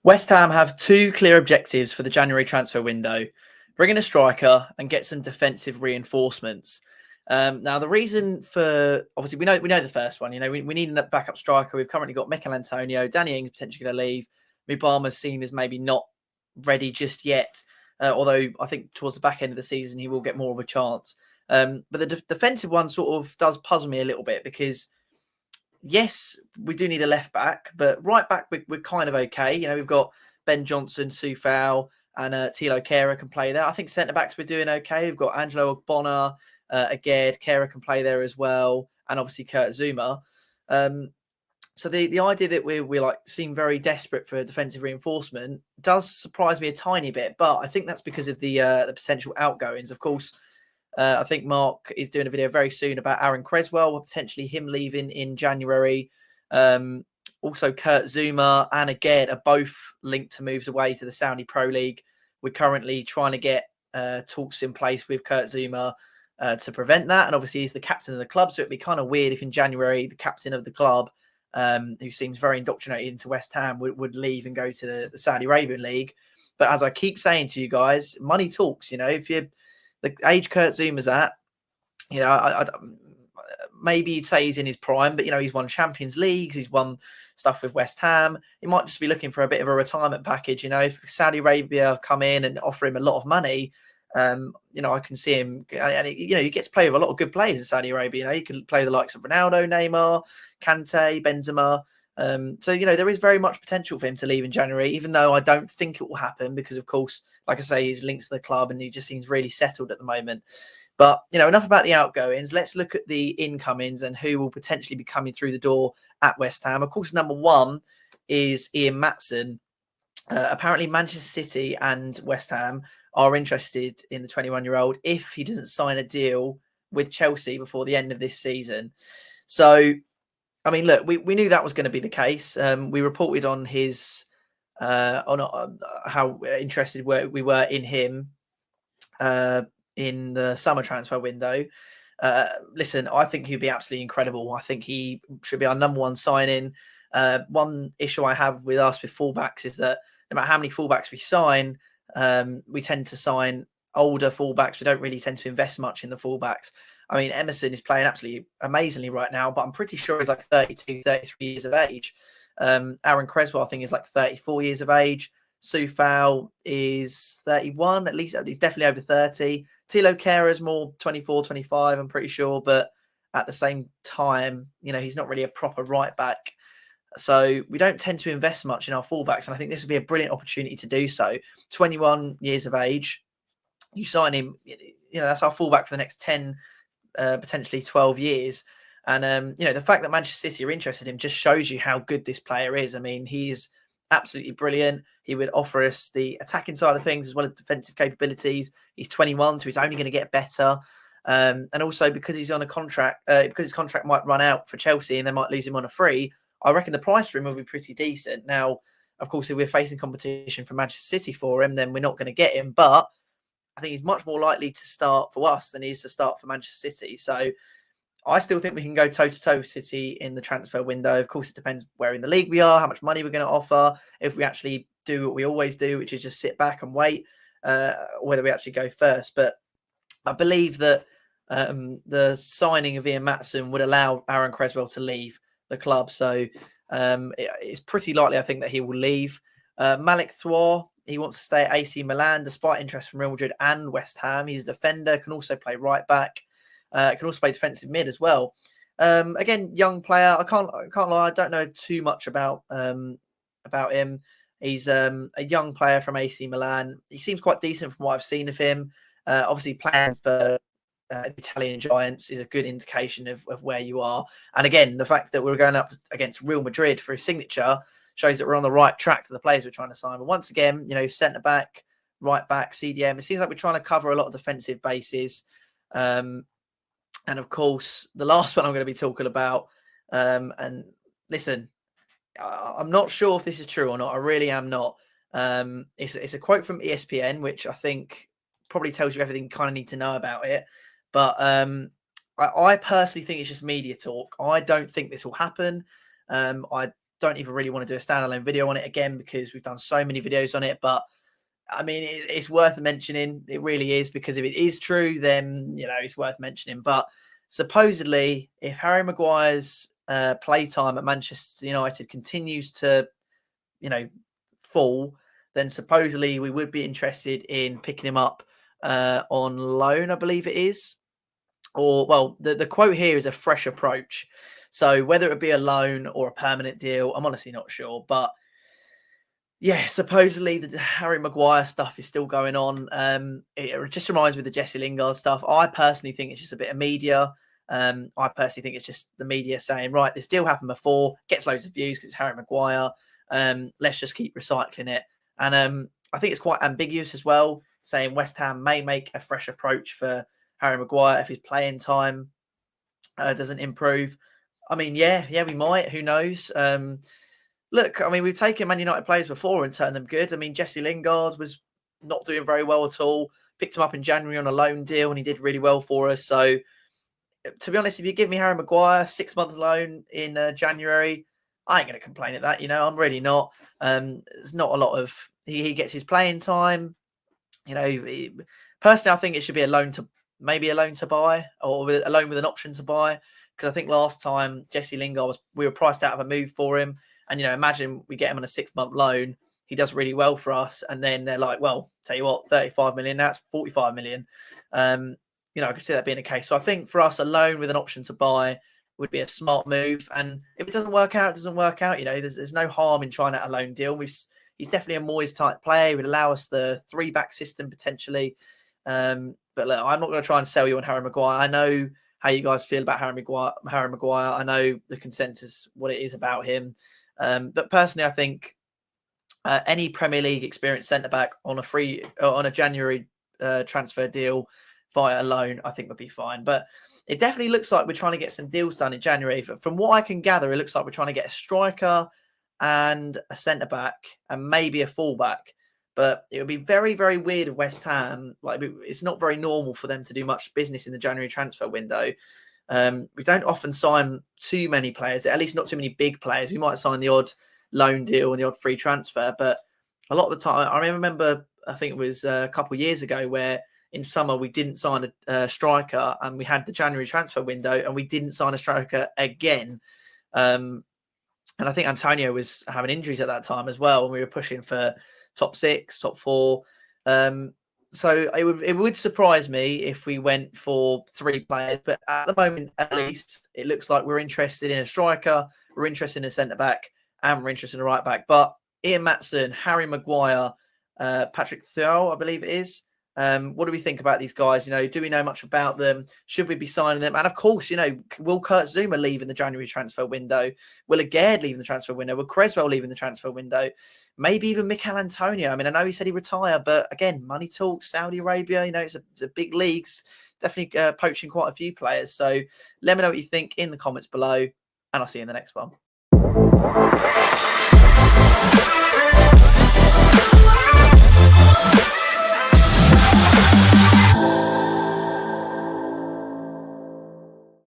West Ham have two clear objectives for the January transfer window: bring in a striker and get some defensive reinforcements. Now, the reason for obviously we know the first one. We need a backup striker. We've currently got Mikel Antonio, Danny Ings potentially going to leave. Mubama's seen as maybe not ready just yet, although I think towards the back end of the season he will get more of a chance. But the defensive one sort of does puzzle me a little bit because yes, we do need a left back, but right back we're kind of okay. We've got Ben Johnson, Sufal, and Tilo Kehrer can play there. I think centre backs we're doing okay. We've got Angelo Ogbonna, Aged, Kehrer can play there as well, and obviously Kurt Zuma. So the idea that we like seem very desperate for defensive reinforcement does surprise me a tiny bit, but I think that's because of the potential outgoings. Of course, I think Mark is doing a video very soon about Aaron Creswell, potentially him leaving in January. Also, Kurt Zuma and Aged are both linked to moves away to the Saudi Pro League. We're currently trying to get talks in place with Kurt Zuma to prevent that. And obviously, he's the captain of the club, so it'd be kind of weird if in January the captain of the club, who seems very indoctrinated into West Ham, would leave and go to the Saudi Arabian League. But as I keep saying to you guys, money talks. If you the age Kurt Zuma's at, maybe you'd say he's in his prime, but he's won Champions Leagues, he's won stuff with West Ham. He might just be looking for a bit of a retirement package. If Saudi Arabia come in and offer him a lot of money, I can see him. And you get to play with a lot of good players in Saudi Arabia. You can play the likes of Ronaldo, Neymar, Kante, Benzema. So there is very much potential for him to leave in January, even though I don't think it will happen because, of course, like I say, he's linked to the club and he just seems really settled at the moment. But, enough about the outgoings. Let's look at the incomings and who will potentially be coming through the door at West Ham. Of course, number one is Ian Maatsen. Apparently, Manchester City and West Ham are interested in the 21-year-old if he doesn't sign a deal with Chelsea before the end of this season. So, I mean, look, we knew that was going to be the case. We reported on his on how interested we were in him in the summer transfer window. Listen, I think he'd be absolutely incredible. I think he should be our number one signing. One issue I have with us with fullbacks is that no matter how many fullbacks we sign, we tend to sign older fullbacks. We don't really tend to invest much in the fullbacks. I mean, Emerson is playing absolutely amazingly right now, but I'm pretty sure he's like 32, 33 years of age. Aaron Creswell, I think, is like 34 years of age. Sufal is 31, at least he's definitely over 30. Tilo Kehrer is more 24, 25, I'm pretty sure. But at the same time, he's not really a proper right back. So we don't tend to invest much in our fullbacks. And I think this would be a brilliant opportunity to do so. 21 years of age, you sign him, that's our fullback for the next 10, potentially 12 years. And, the fact that Manchester City are interested in him just shows you how good this player is. I mean, he's absolutely brilliant. He would offer us the attacking side of things as well as defensive capabilities. He's 21, so he's only going to get better. And also because he's on a contract, because his contract might run out for Chelsea and they might lose him on a free, I reckon the price for him will be pretty decent. Now, of course, if we're facing competition from Manchester City for him, then we're not going to get him. But I think he's much more likely to start for us than he is to start for Manchester City. So I still think we can go toe-to-toe with City in the transfer window. Of course, it depends where in the league we are, how much money we're going to offer, if we actually do what we always do, which is just sit back and wait, whether we actually go first. But I believe that the signing of Ian Maatsen would allow Aaron Creswell to leave the club. So it's pretty likely, I think, that he will leave. Malik Throir, he wants to stay at AC Milan despite interest from Real Madrid and West Ham. He's a defender, can also play right back. Can also play defensive mid as well. Again, young player. I can't lie. I don't know too much about him. He's a young player from AC Milan. He seems quite decent from what I've seen of him. Obviously, playing for Italian giants is a good indication of where you are. And again, the fact that we're going up against Real Madrid for his signature shows that we're on the right track to the players we're trying to sign. But once again, centre back, right back, CDM. It seems like we're trying to cover a lot of defensive bases. And of course, the last one I'm going to be talking about, and listen, I'm not sure if this is true or not. I really am not. It's a quote from ESPN, which I think probably tells you everything you kind of need to know about it. But I personally think it's just media talk. I don't think this will happen. I don't even really want to do a standalone video on it again because we've done so many videos on it. But I mean, it's worth mentioning. It really is, because if it is true, then, you know, it's worth mentioning. But supposedly, if Harry Maguire's play time at Manchester United continues to, you know, fall, then supposedly we would be interested in picking him up on loan, I believe it is. Or, well, the quote here is a fresh approach. So whether it be a loan or a permanent deal, I'm honestly not sure. But yeah, supposedly the Harry Maguire stuff is still going on. It just reminds me of the Jesse Lingard stuff. I personally think it's just a bit of media. I personally think it's just the media saying, right, this deal happened before, gets loads of views because it's Harry Maguire. Let's just keep recycling it. And I think it's quite ambiguous as well, saying West Ham may make a fresh approach for Harry Maguire if his playing time doesn't improve. I mean, yeah, we might. Who knows? Look, I mean, we've taken Man United players before and turned them good. I mean, Jesse Lingard was not doing very well at all. Picked him up in January on a loan deal, and he did really well for us. So, to be honest, if you give me Harry Maguire 6 month loan in January, I ain't going to complain at that. You know, I'm really not. There's not a lot of he gets his playing time. You know, personally, I think it should be a loan to buy, or a loan with an option to buy. Because I think last time Jesse Lingard we were priced out of a move for him. And, you know, imagine we get him on a 6 month loan. He does really well for us. And then they're like, well, tell you what, 35 million, that's 45 million. You know, I can see that being the case. So I think for us, a loan with an option to buy would be a smart move. And if it doesn't work out, it doesn't work out. You know, there's no harm in trying out a loan deal. He's definitely a Moyes type player. He would allow us the 3-back system potentially. But look, I'm not going to try and sell you on Harry Maguire. I know how you guys feel about Harry Maguire. I know the consensus, what it is about him. But personally, I think any Premier League experienced centre-back on a January transfer deal via a loan, I think would be fine. But it definitely looks like we're trying to get some deals done in January. From what I can gather, it looks like we're trying to get a striker and a centre-back and maybe a full-back. But it would be very, very weird of West Ham. Like, it's not very normal for them to do much business in the January transfer window. We don't often sign too many players, at least not too many big players. We might sign the odd loan deal and the odd free transfer, but a lot of the time, I remember, I think it was a couple of years ago, where in summer we didn't sign a striker, and we had the January transfer window and we didn't sign a striker again. And I think Antonio was having injuries at that time as well, and we were pushing for top 6, top 4. So it would surprise me if we went for 3 players, but at the moment, at least, it looks like we're interested in a striker, we're interested in a centre-back, and we're interested in a right-back. But Ian Maatson, Harry Maguire, Patrick Thiaw, I believe it is. What do we think about these guys? You know, do we know much about them? Should we be signing them? And of course, you know, will Kurt Zuma leave in the January transfer window? Will Agard leave in the transfer window? Will Creswell leave in the transfer window? Maybe even Mikel Antonio. I mean, I know he said he'd retire, but again, money talks, Saudi Arabia, you know, it's a big leagues, definitely poaching quite a few players. So let me know what you think in the comments below, and I'll see you in the next one.